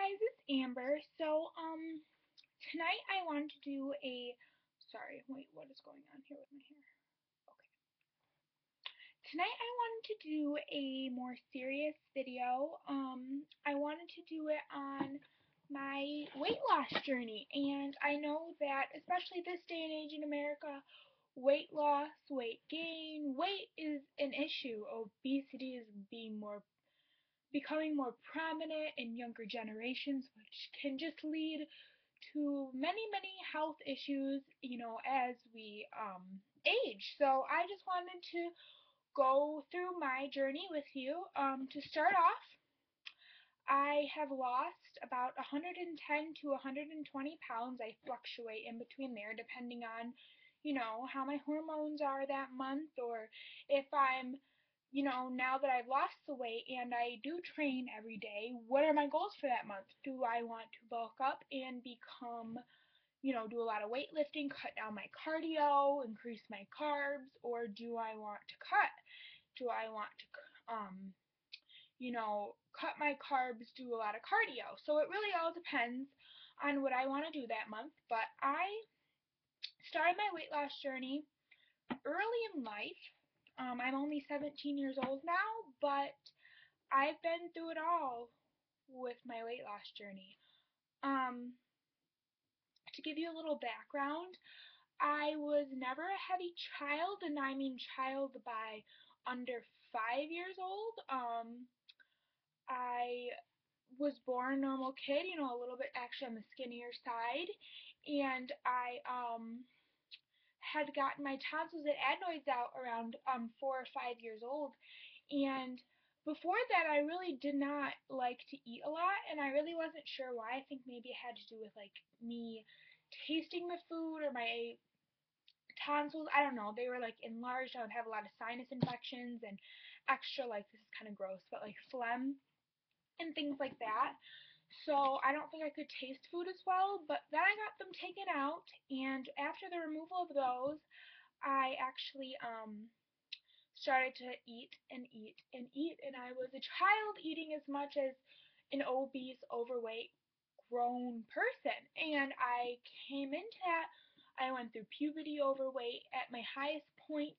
guys, it's Amber. Tonight I wanted to do sorry, wait, what is going on here with my hair? Okay. Tonight I wanted to do a more serious video. I wanted to do it on my weight loss journey, and I know that, especially this day and age in America, weight loss, weight gain, weight is an issue. Obesity is becoming more prominent in younger generations, which can just lead to many health issues, as we age. So I just wanted to go through my journey with you. To start off, I have lost about 110 to 120 pounds. I fluctuate in between there depending on, how my hormones are that month, or if I'm, now that I've lost the weight and I do train every day, what are my goals for that month? Do I want to bulk up and become, do a lot of weightlifting, cut down my cardio, increase my carbs, or do I want to cut? Do I want to, cut my carbs, do a lot of cardio? So it really all depends on what I want to do that month. But I started my weight loss journey early in life. I'm only 17 years old now, but I've been through it all with my weight loss journey. Um, to give you a little background, I was never a heavy child, and I mean child by under 5 years old. I was born a normal kid, a little bit actually on the skinnier side, and I had gotten my tonsils and adenoids out around 4 or 5 years old, and before that I really did not like to eat a lot, and I really wasn't sure why. I think maybe it had to do with like me tasting the food or my tonsils. I don't know. They were like enlarged. I would have a lot of sinus infections and extra, like, this is kind of gross, but like phlegm and things like that. So I don't think I could taste food as well, but then I got them taken out, and after the removal of those, I actually started to eat and eat and eat, and I was a child eating as much as an obese, overweight, grown person. And I came into that. I went through puberty overweight. At my highest point,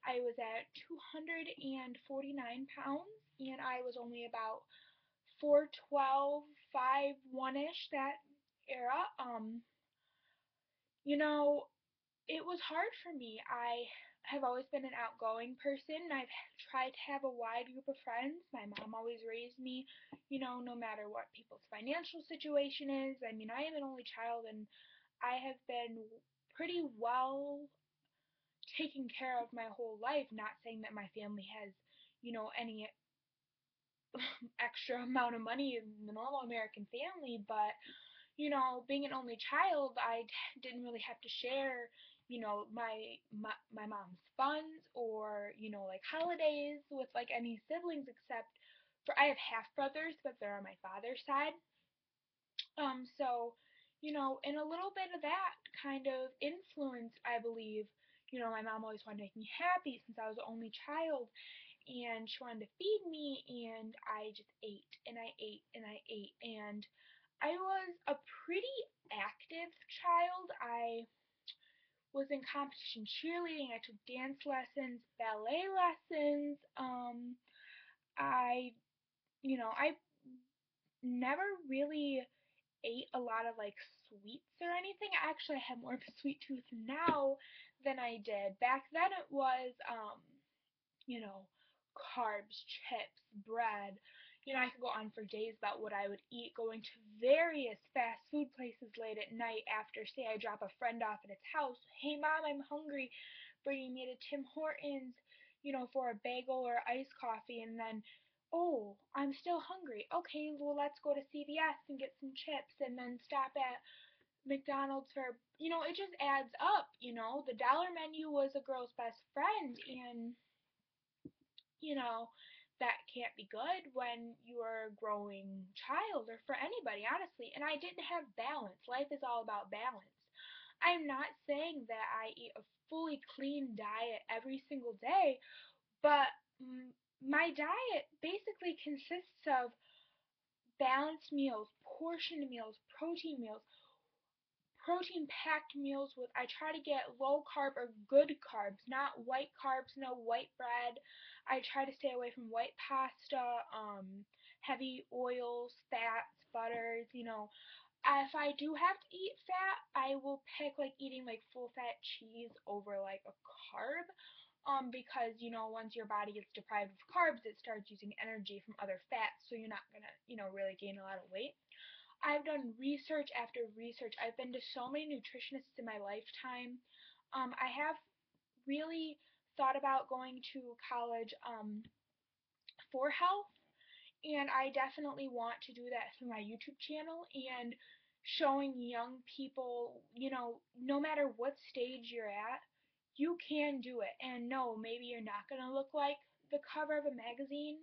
I was at 249 pounds, and I was only about 412, 5'1" ish, that era. You know, it was hard for me. I have always been an outgoing person. I've tried to have a wide group of friends. My mom always raised me, no matter what people's financial situation is. I mean, I am an only child, and I have been pretty well taken care of my whole life. Not saying that my family has, any extra amount of money in the normal American family, but being an only child, I didn't really have to share, my mom's funds, or like holidays with like any siblings, except for I have half brothers, but they're on my father's side. So, and a little bit of that kind of influence, I believe. My mom always wanted to make me happy since I was the only child, and she wanted to feed me, and I just ate and I ate and I ate, and I was a pretty active child. I was in competition cheerleading. I took dance lessons, ballet lessons. I, I never really ate a lot of like sweets or anything. I actually have more of a sweet tooth now than I did. Back then it was, you know, carbs, chips, bread. I could go on for days about what I would eat, going to various fast food places late at night after, say, I drop a friend off at its house. Hey, Mom, I'm hungry. Bringing me to Tim Hortons, for a bagel or iced coffee, and then, oh, I'm still hungry. Okay, well, let's go to CVS and get some chips, and then stop at McDonald's for, it just adds up. The dollar menu was a girl's best friend, and you know, that can't be good when you're a growing child, or for anybody, honestly. And I didn't have balance. Life is all about balance. I'm not saying that I eat a fully clean diet every single day, but my diet basically consists of balanced meals, portioned meals, protein-packed meals with, I try to get low carb or good carbs, not white carbs, no white bread. I try to stay away from white pasta, heavy oils, fats, butters, If I do have to eat fat, I will pick like eating like full fat cheese over like a carb. Because once your body gets deprived of carbs, it starts using energy from other fats, so you're not gonna, really gain a lot of weight. I've done research after research. I've been to so many nutritionists in my lifetime. I have really thought about going to college for health, and I definitely want to do that through my YouTube channel and showing young people, no matter what stage you're at, you can do it. And no, maybe you're not going to look like the cover of a magazine,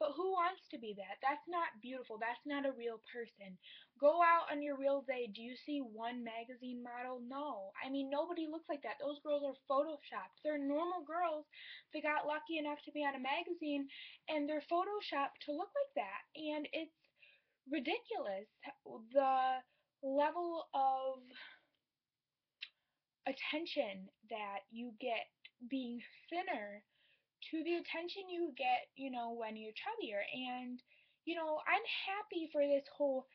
but who wants to be that? That's not beautiful. That's not a real person. Go out on your real day. Do you see one magazine model? No. I mean, nobody looks like that. Those girls are photoshopped. They're normal girls that got lucky enough to be on a magazine, and they're photoshopped to look like that. And it's ridiculous. The level of attention that you get being thinner to the attention you get, when you're chubbier. And, I'm happy for this whole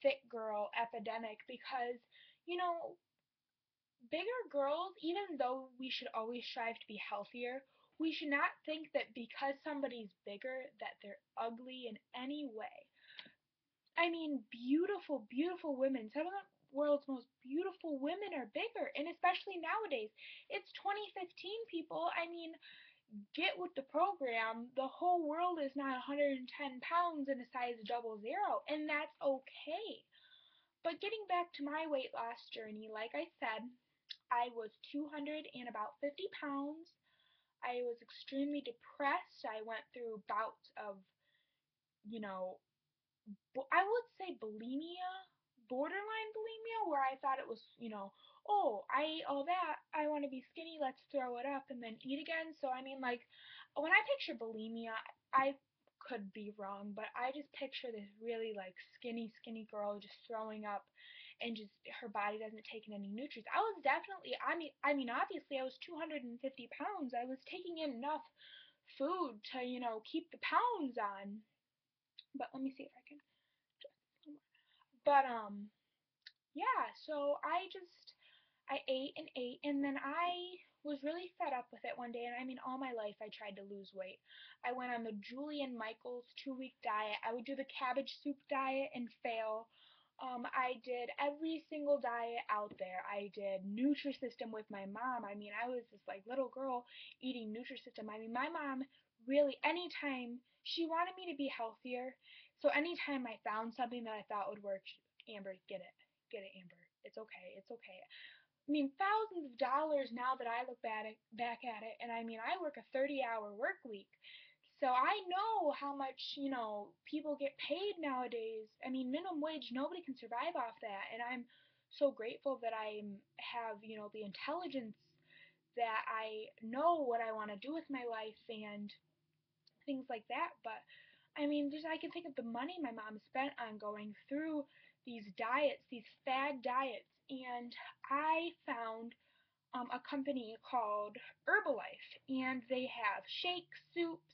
thick girl epidemic because, you know, bigger girls, even though we should always strive to be healthier, we should not think that because somebody's bigger that they're ugly in any way. I mean, beautiful, beautiful women. Some of the world's most beautiful women are bigger, and especially nowadays. It's 2015, people. I mean, get with the program. The whole world is not 110 pounds in a size 00, and that's okay. But getting back to my weight loss journey, like I said, I was 200 and about 50 pounds. I was extremely depressed. I went through bouts of, you know, I would say bulimia, borderline bulimia, where I thought it was, oh, I ate all that, I want to be skinny, let's throw it up and then eat again. So I mean, like, when I picture bulimia, I could be wrong, but I just picture this really like skinny, skinny girl just throwing up and just her body doesn't take in any nutrients. I was definitely, I mean, obviously I was 250 pounds. I was taking in enough food to, keep the pounds on. But let me see if I can. But yeah, so I ate and ate, and then I was really fed up with it one day. And I mean, all my life I tried to lose weight. I went on the Julian Michaels 2-week diet. I would do the cabbage soup diet and fail. I did every single diet out there. I did Nutrisystem with my mom. I mean, I was this like little girl eating Nutrisystem. I mean, my mom really, anytime she wanted me to be healthier, so anytime I found something that I thought would work, Amber, get it, Amber. It's okay, it's okay. I mean, thousands of dollars now that I look back at it, and I mean, I work a 30-hour work week. So I know how much, people get paid nowadays. I mean, minimum wage, nobody can survive off that. And I'm so grateful that I have, the intelligence that I know what I want to do with my life and things like that. But I mean, just I can think of the money my mom spent on going through these diets, these fad diets, and I found a company called Herbalife, and they have shakes, soups.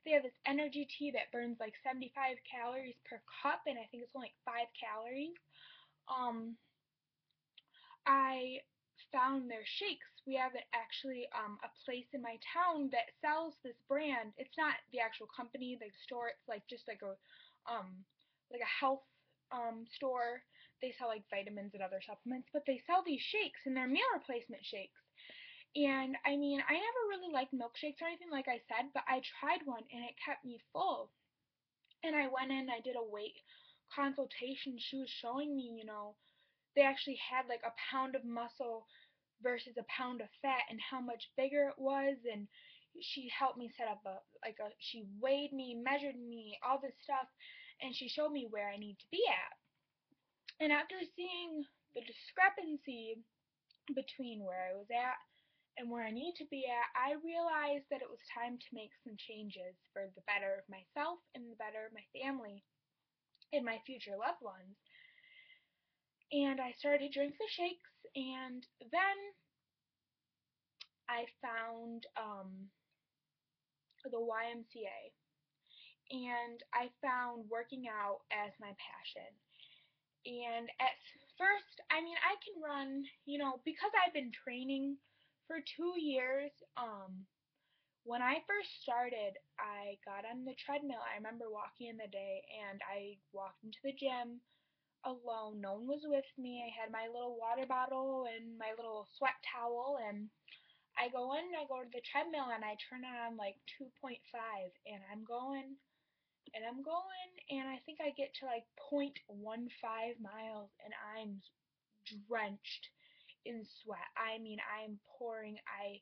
They have this energy tea that burns like 75 calories per cup, and I think it's only like 5 calories. Um, I found their shakes. We have actually a place in my town that sells this brand. It's not the actual company, the store. It's like just like a health store. They sell like vitamins and other supplements, but they sell these shakes and they're meal replacement shakes. And I mean, I never really liked milkshakes or anything, like I said, but I tried one and it kept me full. And I went in, I did a weight consultation. She was showing me, they actually had like a pound of muscle versus a pound of fat and how much bigger it was. And she helped me set up she weighed me, measured me, all this stuff, and she showed me where I need to be at. And after seeing the discrepancy between where I was at and where I need to be at, I realized that it was time to make some changes for the better of myself and the better of my family. and my future loved ones. And I started to drink the shakes, and then I found the YMCA, and I found working out as my passion. And at first, I mean, I can run, because I've been training for 2 years. When I first started, I got on the treadmill. I remember walking in the day, and I walked into the gym alone. No one was with me. I had my little water bottle and my little sweat towel, and I go in and I go to the treadmill and I turn on like 2.5, and I'm going and I'm going, and I think I get to like 0.15 miles, and I'm drenched in sweat. I mean, I'm pouring. I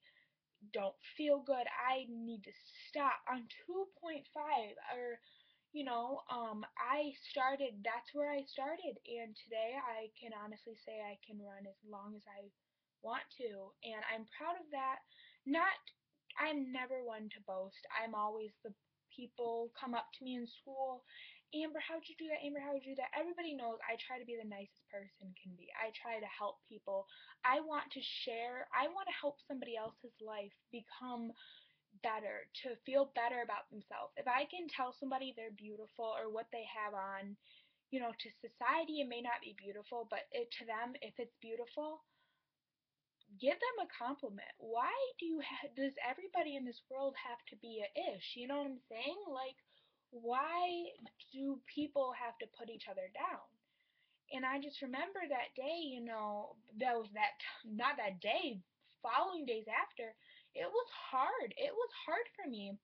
don't feel good. I need to stop on 2.5, or that's where I started, and today I can honestly say I can run as long as I want to, and I'm proud of that. Not, I'm never one to boast. I'm always the people come up to me in school, Amber, how'd you do that? Amber, how'd you do that? Everybody knows I try to be the nicest person can be. I try to help people. I want to share. I want to help somebody else's life become better, to feel better about themselves. If I can tell somebody they're beautiful or what they have on, to society it may not be beautiful, but to them, if it's beautiful, give them a compliment. Why does everybody in this world have to be a ish? You know what I'm saying? Like, why do people have to put each other down? And I just remember that day, that was not that day, following days after, it was hard. It was hard for me.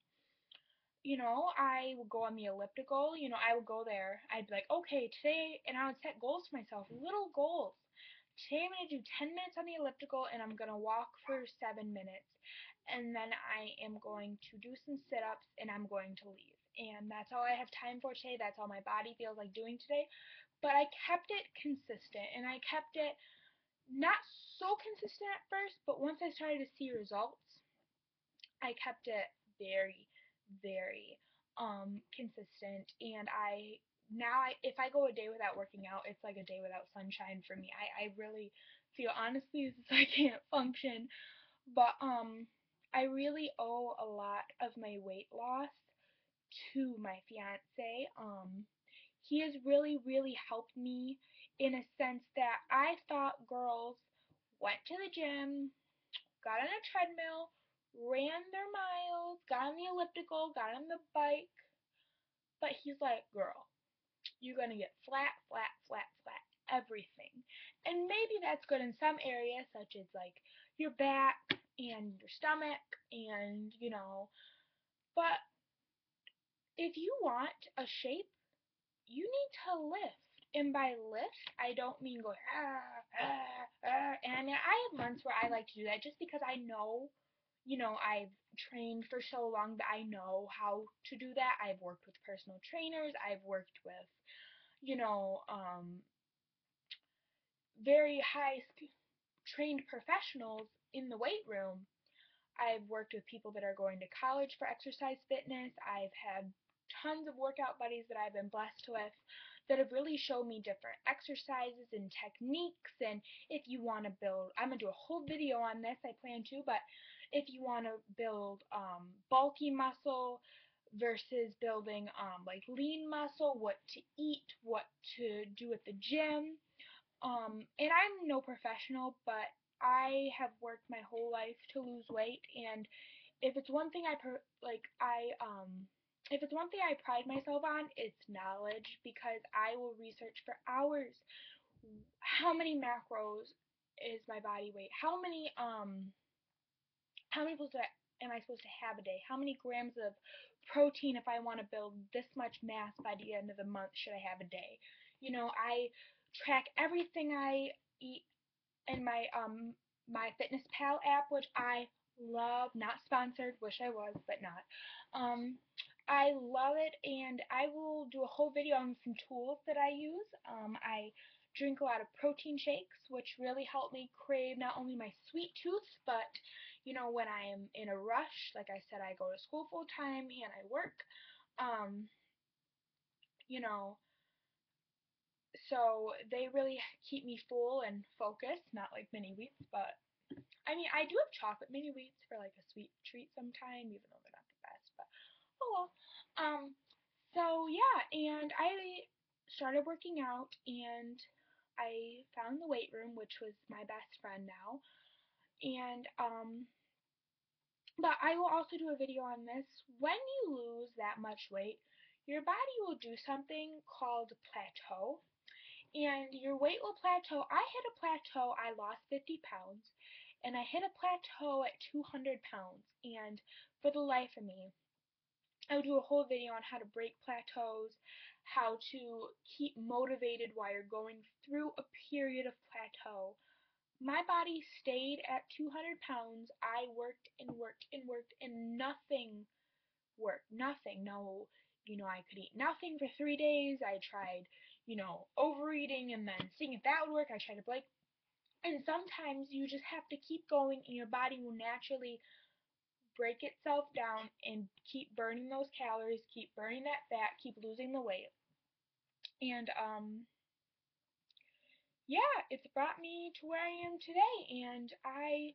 I would go on the elliptical, I would go there. I'd be like, okay, today, and I would set goals for myself, little goals. Today I'm going to do 10 minutes on the elliptical, and I'm going to walk for 7 minutes. And then I am going to do some sit-ups, and I'm going to leave. And that's all I have time for today. That's all my body feels like doing today. But I kept it consistent, and I kept it not so consistent at first, but once I started to see results, I kept it very, very consistent, and if I go a day without working out, it's like a day without sunshine for me. I really feel, honestly, it's like I can't function. But I really owe a lot of my weight loss to my fiance. He has really, really helped me in a sense that I thought girls went to the gym, got on a treadmill, ran their miles, got on the elliptical, got on the bike. But he's like, girl, you're going to get flat, flat, flat, flat, everything. And maybe that's good in some areas, such as like your back and your stomach, and, but if you want a shape, you need to lift. And by lift, I don't mean go, and I mean, I have months where I like to do that just because I know, I've trained for so long that I know how to do that. I've worked with personal trainers. I've worked with, you know, um, very trained professionals in the weight room. I've worked with people that are going to college for exercise fitness. I've had tons of workout buddies that I've been blessed with that have really shown me different exercises and techniques. And if you want to build, I'm going to do a whole video on this, I plan to, but if you want to build bulky muscle versus building like lean muscle, what to eat, what to do at the gym, and I'm no professional, but I have worked my whole life to lose weight, and if it's one thing if it's one thing I pride myself on, it's knowledge, because I will research for hours. How many macros is my body weight? How many am I supposed to have a day? How many grams of protein, if I want to build this much mass by the end of the month, should I have a day? I track everything I eat in my FitnessPal app, which I love. Not sponsored, wish I was, but not. I love it, and I will do a whole video on some tools that I use. I drink a lot of protein shakes, which really help me crave not only my sweet tooth, but when I am in a rush, like I said, I go to school full time and I work. Um, you know, So they really keep me full and focused, not like mini wheats, but I mean, I do have chocolate mini wheats for like a sweet treat sometime, even though they're not the best, but oh well. So yeah, and I started working out, and I found the weight room, which was my best friend now, and but I will also do a video on this. When you lose that much weight, your body will do something called plateau, and your weight will plateau. I hit a plateau, I lost 50 pounds, and I hit a plateau at 200 pounds, and for the life of me, I will do a whole video on how to break plateaus, how to keep motivated while you're going through a period of plateau. My body stayed at 200 pounds. I worked and worked and worked, and nothing worked. Nothing. No, I could eat nothing for 3 days. I tried, overeating and then seeing if that would work. I tried to break. And sometimes you just have to keep going, and your body will naturally break itself down and keep burning those calories, keep burning that fat, keep losing the weight. And yeah, it's brought me to where I am today. And I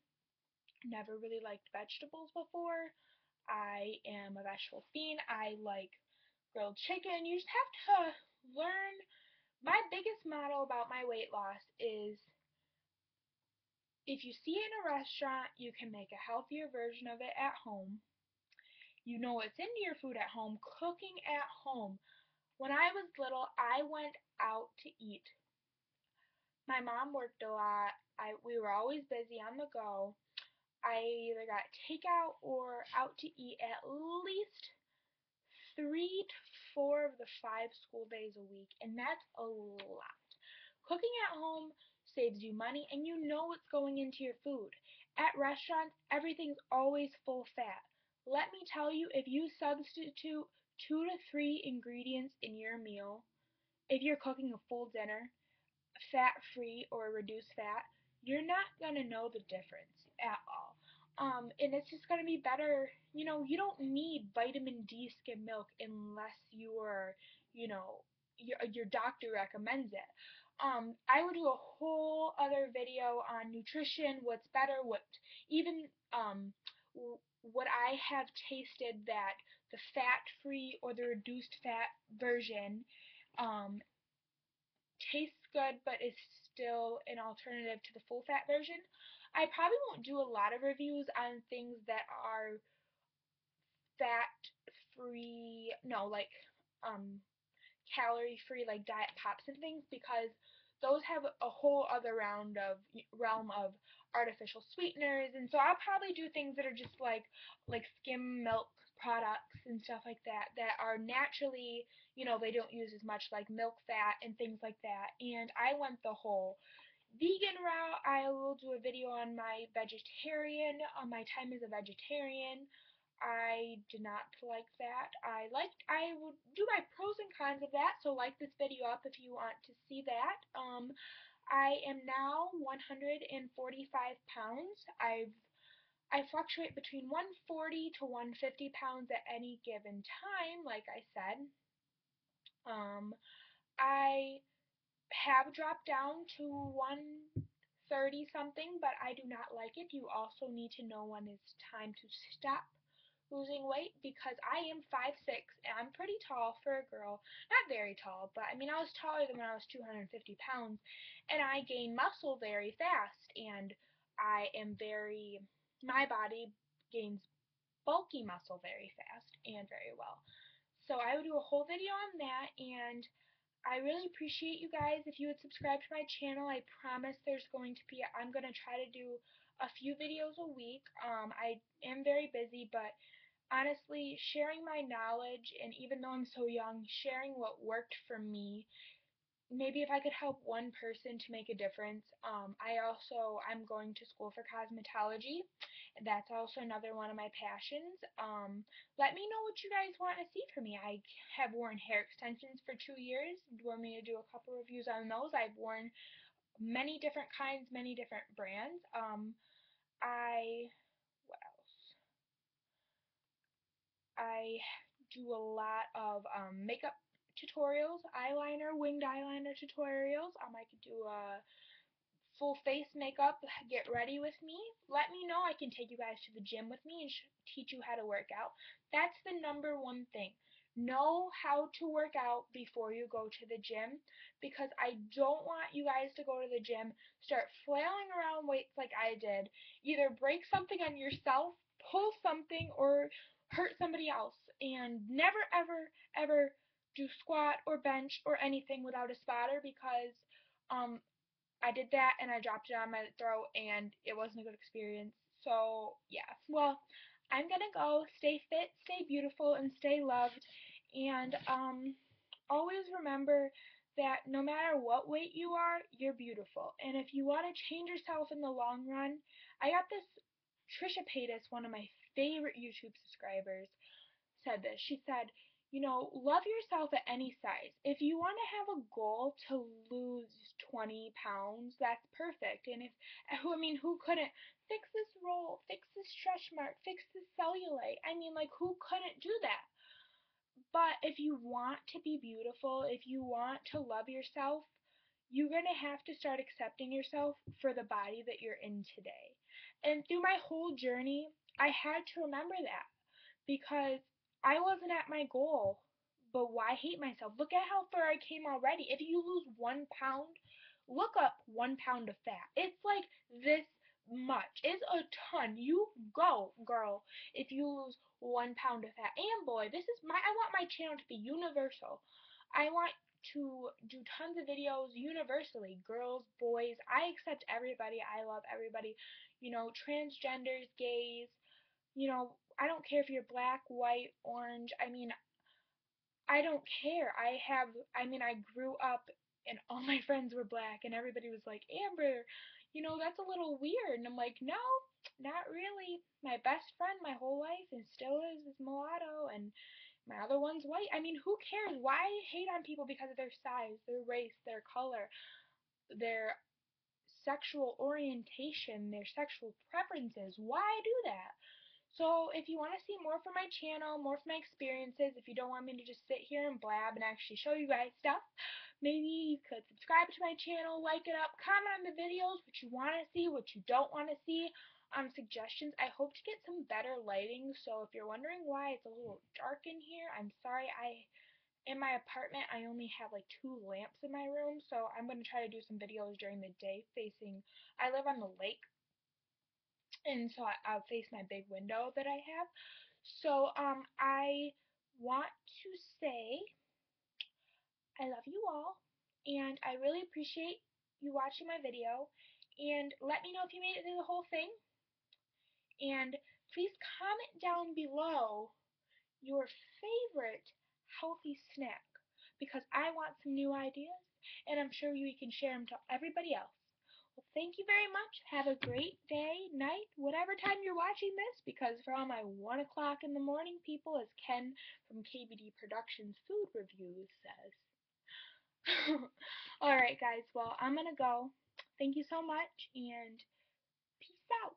never really liked vegetables before. I am a vegetable fiend. I like grilled chicken. You just have to learn. My biggest motto about my weight loss is if you see it in a restaurant, you can make a healthier version of it at home. You know what's into your food at home, cooking at home. When I was little, I went out to eat. My mom worked a lot. We were always busy on the go. I either got takeout or out to eat at least 3 to 4 of the 5 school days a week, and that's a lot. Cooking at home saves you money, and you know what's going into your food. At restaurants, everything's always full fat. Let me tell you, if you substitute 2 to 3 ingredients in your meal, if you're cooking a full dinner, fat-free or reduced fat, you're not going to know the difference at all. And it's just going to be better. You don't need vitamin D skim milk unless your doctor recommends it. I would do a whole other video on nutrition, what's better, even what I have tasted that the fat-free or the reduced fat version um, tastes good but is still an alternative to the full fat version. I probably won't do a lot of reviews on things that are fat free, no, like calorie free, like diet pops and things, because those have a whole other realm of artificial sweeteners. And so I'll probably do things that are just like skim milk products and stuff like that are naturally, they don't use as much like milk fat and things like that. And I went the whole vegan route. I will do a video on my my time as a vegetarian. I did not like that. I will do my pros and cons of that, so like this video up if you want to see that. I am now 145 pounds. I fluctuate between 140 to 150 pounds at any given time, like I said. I have dropped down to 130 something, but I do not like it. You also need to know when it's time to stop losing weight, because I am 5'6" and I'm pretty tall for a girl. Not very tall, but I mean I was taller than when I was 250 pounds, and I gain muscle very fast, and my body gains bulky muscle very fast and very well. So I would do a whole video on that, and I really appreciate you guys if you would subscribe to my channel. I promise I'm going to try to do a few videos a week. I am very busy, but honestly, sharing my knowledge, and even though I'm so young, sharing what worked for me, maybe if I could help one person to make a difference. I'm going to school for cosmetology. That's also another one of my passions. Let me know what you guys want to see from me. I have worn hair extensions for 2 years. Do you want me to do a couple reviews on those? I've worn many different kinds, many different brands. What else? I do a lot of makeup tutorials, eyeliner, winged eyeliner tutorials. I could do a full face makeup, get ready with me. Let me know. I can take you guys to the gym with me and teach you how to work out. That's the number one thing. Know how to work out before you go to the gym, because I don't want you guys to go to the gym, start flailing around weights like I did, either break something on yourself, pull something, or hurt somebody else, and never ever ever do squat or bench or anything without a spotter, because um I did that and I dropped it on my throat and it wasn't a good experience. So, yeah. Well, I'm gonna go. Stay fit, stay beautiful, and stay loved. And always remember that no matter what weight you are, you're beautiful. And if you want to change yourself in the long run, I got this Trisha Paytas, one of my favorite YouTube subscribers, said this. She said, love yourself at any size. If you want to have a goal to lose 20 pounds, that's perfect. And who couldn't fix this roll, fix this stretch mark, fix this cellulite? Who couldn't do that? But if you want to be beautiful, if you want to love yourself, you're going to have to start accepting yourself for the body that you're in today. And through my whole journey, I had to remember that, because I wasn't at my goal. But why hate myself? Look at how far I came already. If you lose 1 pound, look up 1 pound of fat. It's like this much. It's a ton. You go, girl, if you lose 1 pound of fat. And boy, I want my channel to be universal. I want to do tons of videos universally. Girls, boys, I accept everybody. I love everybody. Transgenders, gays, I don't care if you're black, white, orange. I don't care. I grew up and all my friends were black and everybody was like, Amber, that's a little weird. And I'm like, no, not really. My best friend my whole life and still is mulatto, and my other one's white. Who cares? Why hate on people because of their size, their race, their color, their sexual orientation, their sexual preferences? Why do that? So if you want to see more from my channel, more from my experiences, if you don't want me to just sit here and blab and actually show you guys stuff, maybe you could subscribe to my channel, like it up, comment on the videos, what you want to see, what you don't want to see, suggestions. I hope to get some better lighting, so if you're wondering why it's a little dark in here, I'm sorry. In my apartment, I only have like 2 lamps in my room, so I'm going to try to do some videos during the day I live on the lake, and so I'll face my big window that I have. So I want to say I love you all, and I really appreciate you watching my video, and let me know if you made it through the whole thing, and please comment down below your favorite healthy snack, because I want some new ideas, and I'm sure you can share them to everybody else. Well, thank you very much. Have a great day, night, whatever time you're watching this, because for all my 1 o'clock in the morning people, as Ken from KBD Productions Food Reviews says. Alright guys, well, I'm gonna go. Thank you so much, and peace out.